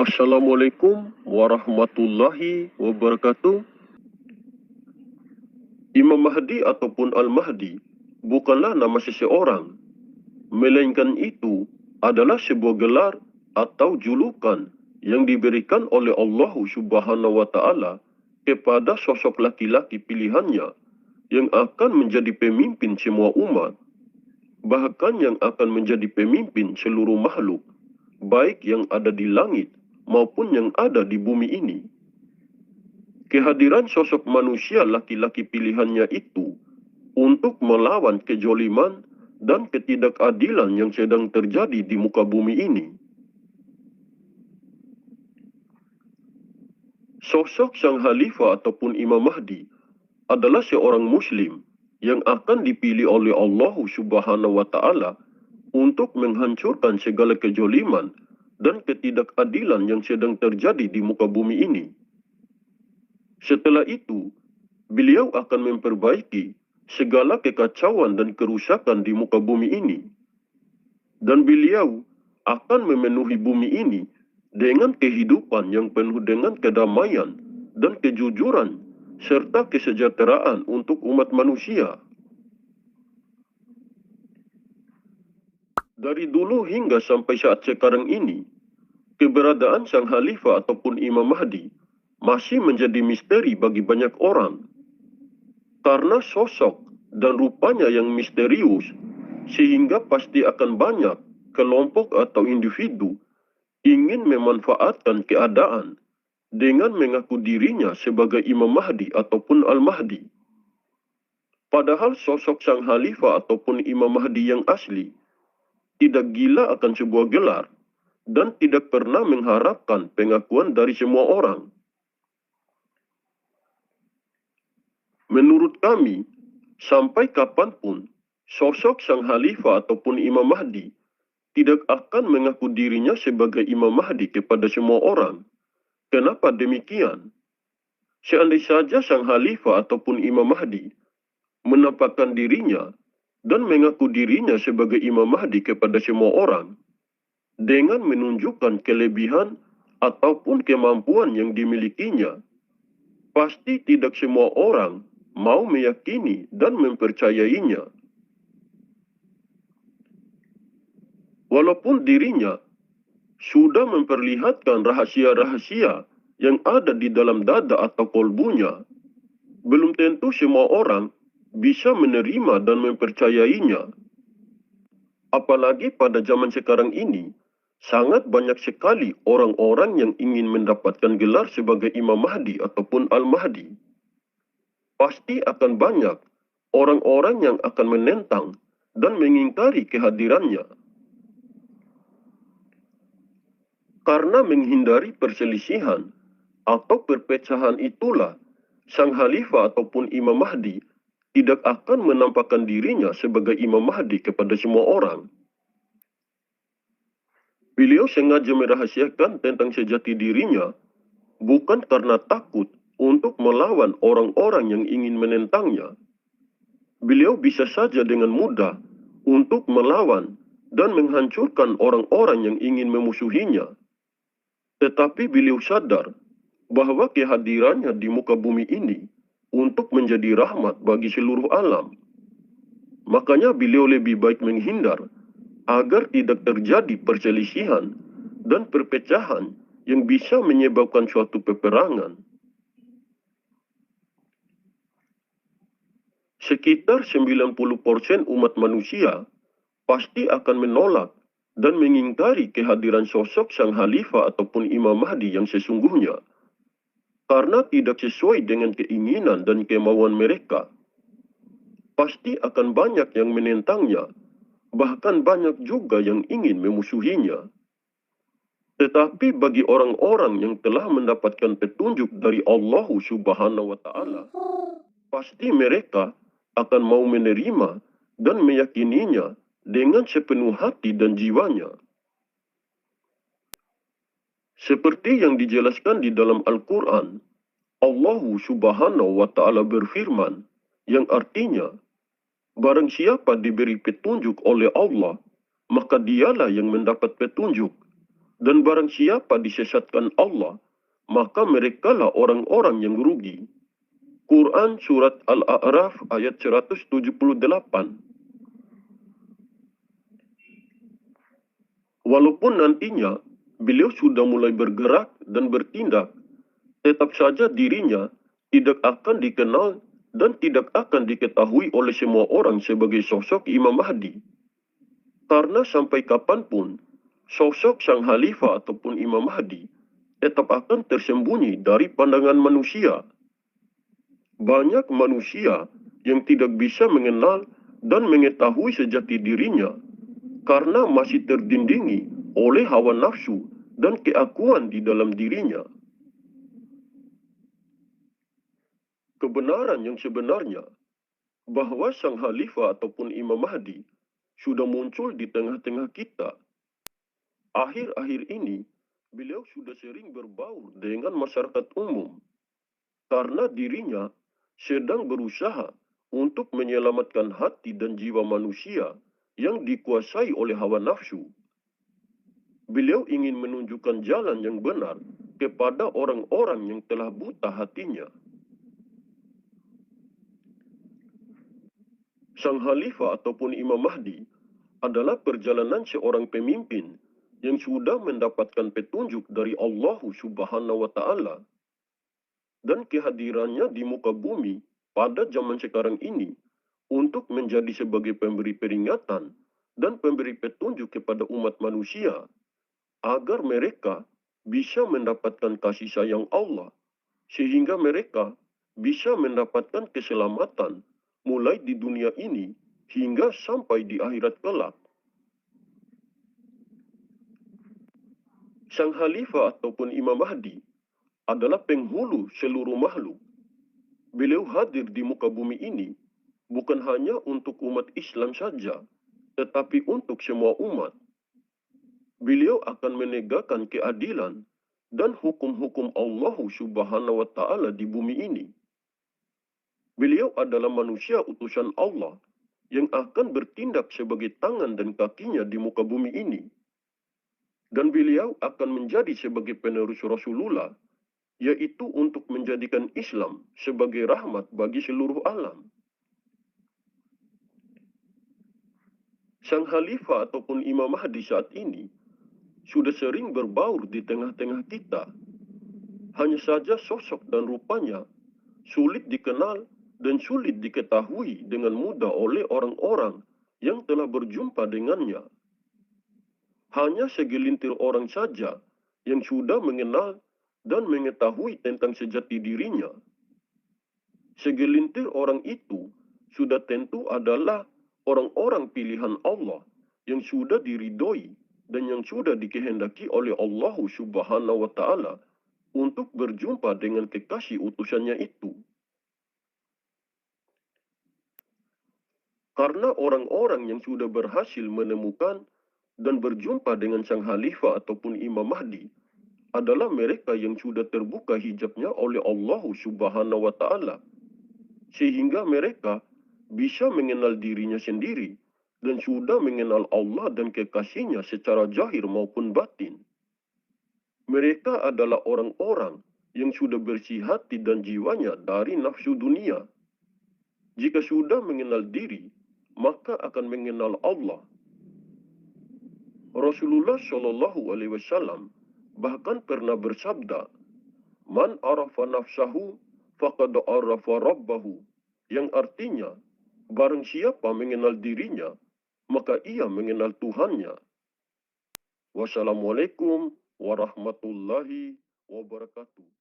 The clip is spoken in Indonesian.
Assalamualaikum warahmatullahi wabarakatuh. Imam Mahdi ataupun Al-Mahdi bukanlah nama seseorang, melainkan itu adalah sebuah gelar atau julukan yang diberikan oleh Allah Subhanahu wa Ta'ala kepada sosok laki-laki pilihannya yang akan menjadi pemimpin semua umat, bahkan yang akan menjadi pemimpin seluruh makhluk, baik yang ada di langit maupun yang ada di bumi ini. Kehadiran sosok manusia laki-laki pilihannya itu untuk melawan kejoliman dan ketidakadilan yang sedang terjadi di muka bumi ini. Sosok sang Khalifah ataupun Imam Mahdi adalah seorang Muslim yang akan dipilih oleh Allah Subhanahu wa Ta'ala untuk menghancurkan segala kejoliman dan ketidakadilan yang sedang terjadi di muka bumi ini. Setelah itu, beliau akan memperbaiki segala kekacauan dan kerusakan di muka bumi ini. Dan beliau akan memenuhi bumi ini dengan kehidupan yang penuh dengan kedamaian dan kejujuran serta kesejahteraan untuk umat manusia. Dari dulu hingga sampai saat sekarang ini, keberadaan sang Khalifah ataupun Imam Mahdi masih menjadi misteri bagi banyak orang. Karena sosok dan rupanya yang misterius, sehingga pasti akan banyak kelompok atau individu ingin memanfaatkan keadaan dengan mengaku dirinya sebagai Imam Mahdi ataupun Al-Mahdi. Padahal sosok sang Khalifah ataupun Imam Mahdi yang asli tidak gila akan sebuah gelar dan tidak pernah mengharapkan pengakuan dari semua orang. Menurut kami, sampai kapanpun sosok sang Khalifah ataupun Imam Mahdi tidak akan mengaku dirinya sebagai Imam Mahdi kepada semua orang. Kenapa demikian? Seandainya saja sang Khalifah ataupun Imam Mahdi menampakkan dirinya dan mengaku dirinya sebagai Imam Mahdi kepada semua orang dengan menunjukkan kelebihan ataupun kemampuan yang dimilikinya, pasti tidak semua orang mau meyakini dan mempercayainya. Walaupun dirinya sudah memperlihatkan rahasia-rahasia yang ada di dalam dada atau kolbunya, belum tentu semua orang bisa menerima dan mempercayainya. Apalagi pada zaman sekarang ini, sangat banyak sekali orang-orang yang ingin mendapatkan gelar sebagai Imam Mahdi ataupun Al-Mahdi. Pasti akan banyak orang-orang yang akan menentang dan mengingkari kehadirannya. Karena menghindari perselisihan atau perpecahan itulah, sang Khalifah ataupun Imam Mahdi tidak akan menampakkan dirinya sebagai Imam Mahdi kepada semua orang. Beliau sengaja merahasiakan tentang sejati dirinya, bukan karena takut untuk melawan orang-orang yang ingin menentangnya. Beliau bisa saja dengan mudah untuk melawan dan menghancurkan orang-orang yang ingin memusuhinya. Tetapi beliau sadar bahwa kehadirannya di muka bumi ini untuk menjadi rahmat bagi seluruh alam. Makanya beliau lebih baik menghindar agar tidak terjadi perselisihan dan perpecahan yang bisa menyebabkan suatu peperangan. Sekitar 90% umat manusia pasti akan menolak dan mengingkari kehadiran sosok sang Khalifah ataupun Imam Mahdi yang sesungguhnya, karena tidak sesuai dengan keinginan dan kemauan mereka. Pasti akan banyak yang menentangnya, bahkan banyak juga yang ingin memusuhinya. Tetapi bagi orang-orang yang telah mendapatkan petunjuk dari Allah Subhanahu wa Ta'ala, pasti mereka akan mau menerima dan meyakininya dengan sepenuh hati dan jiwanya. Seperti yang dijelaskan di dalam Al-Quran, Allah Subhanahu wa Ta'ala berfirman, yang artinya, barang siapa diberi petunjuk oleh Allah, maka dialah yang mendapat petunjuk. Dan barang siapa disesatkan Allah, maka merekalah orang-orang yang rugi. Quran Surat Al-A'raf ayat 178. Walaupun nantinya beliau sudah mulai bergerak dan bertindak, tetap saja dirinya tidak akan dikenal dan tidak akan diketahui oleh semua orang sebagai sosok Imam Mahdi. Karena sampai kapanpun, sosok sang Khalifah ataupun Imam Mahdi tetap akan tersembunyi dari pandangan manusia. Banyak manusia yang tidak bisa mengenal dan mengetahui sejati dirinya karena masih terdindingi oleh hawa nafsu dan keakuan di dalam dirinya. Kebenaran yang sebenarnya bahwa sang Khalifah ataupun Imam Mahdi sudah muncul di tengah-tengah kita. Akhir-akhir ini, beliau sudah sering berbaur dengan masyarakat umum karena dirinya sedang berusaha untuk menyelamatkan hati dan jiwa manusia yang dikuasai oleh hawa nafsu. Beliau ingin menunjukkan jalan yang benar kepada orang-orang yang telah buta hatinya. Sang Khalifah ataupun Imam Mahdi adalah perjalanan seorang pemimpin yang sudah mendapatkan petunjuk dari Allah Subhanahu wa Ta'ala, dan kehadirannya di muka bumi pada zaman sekarang ini untuk menjadi sebagai pemberi peringatan dan pemberi petunjuk kepada umat manusia agar mereka bisa mendapatkan kasih sayang Allah, sehingga mereka bisa mendapatkan keselamatan mulai di dunia ini hingga sampai di akhirat kelak. Sang Khalifah ataupun Imam Mahdi adalah penghulu seluruh makhluk. Beliau hadir di muka bumi ini bukan hanya untuk umat Islam saja, tetapi untuk semua umat. Beliau akan menegakkan keadilan dan hukum-hukum Allah Subhanahu wa Ta'ala di bumi ini. Beliau adalah manusia utusan Allah yang akan bertindak sebagai tangan dan kakinya di muka bumi ini. Dan beliau akan menjadi sebagai penerus Rasulullah, yaitu untuk menjadikan Islam sebagai rahmat bagi seluruh alam. Sang Khalifah ataupun Imam Mahdi saat ini sudah sering berbaur di tengah-tengah kita. Hanya saja sosok dan rupanya sulit dikenal dan sulit diketahui dengan mudah oleh orang-orang yang telah berjumpa dengannya. Hanya segelintir orang saja yang sudah mengenal dan mengetahui tentang sejati dirinya. Segelintir orang itu sudah tentu adalah orang-orang pilihan Allah yang sudah diridhoi dan yang sudah dikehendaki oleh Allah Subhanahu wa Ta'ala untuk berjumpa dengan kekasih utusannya itu. Karena orang-orang yang sudah berhasil menemukan dan berjumpa dengan sang Khalifah ataupun Imam Mahdi adalah mereka yang sudah terbuka hijabnya oleh Allah Subhanahu wa Ta'ala, sehingga mereka bisa mengenal dirinya sendiri dan sudah mengenal Allah dan kekasihnya secara zahir maupun batin. Mereka adalah orang-orang yang sudah bersih hati dan jiwanya dari nafsu dunia. Jika sudah mengenal diri, maka akan mengenal Allah. Rasulullah Shallallahu Alaihi Wasallam bahkan pernah bersabda, "Man arafa nafsahu, faqad arafa rabbahu," yang artinya, barang siapa mengenal dirinya, maka ia mengenal Tuhannya. Wassalamualaikum warahmatullahi wabarakatuh.